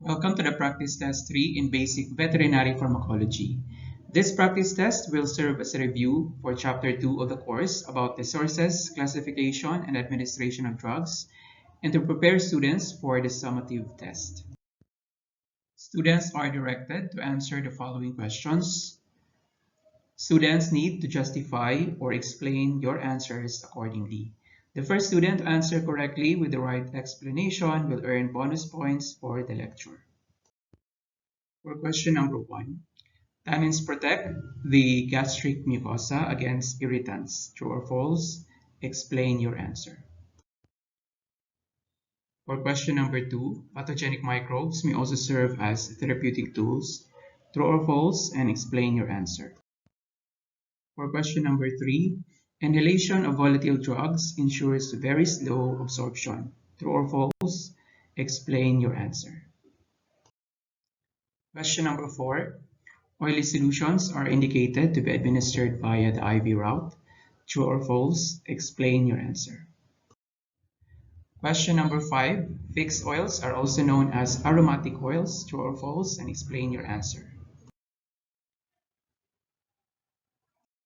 Welcome to the practice test 3 in basic veterinary pharmacology. This practice test will serve as a review for chapter 2 of the course about the sources, classification, and administration of drugs, and to prepare students for the summative test. Students are directed to answer the following questions. Students need to justify or explain your answers accordingly. The first student to answer correctly with the right explanation will earn bonus points for the lecture. For question number 1, tannins protect the gastric mucosa against irritants. True or false? Explain your answer. For question number 2, pathogenic microbes may also serve as therapeutic tools. True or false? And explain your answer. For question number 3, inhalation of volatile drugs ensures very slow absorption. True or false? Explain your answer. Question number 4, oily solutions are indicated to be administered via the IV route. True or false? Explain your answer. Question number 5, fixed oils are also known as aromatic oils. True or false? And explain your answer.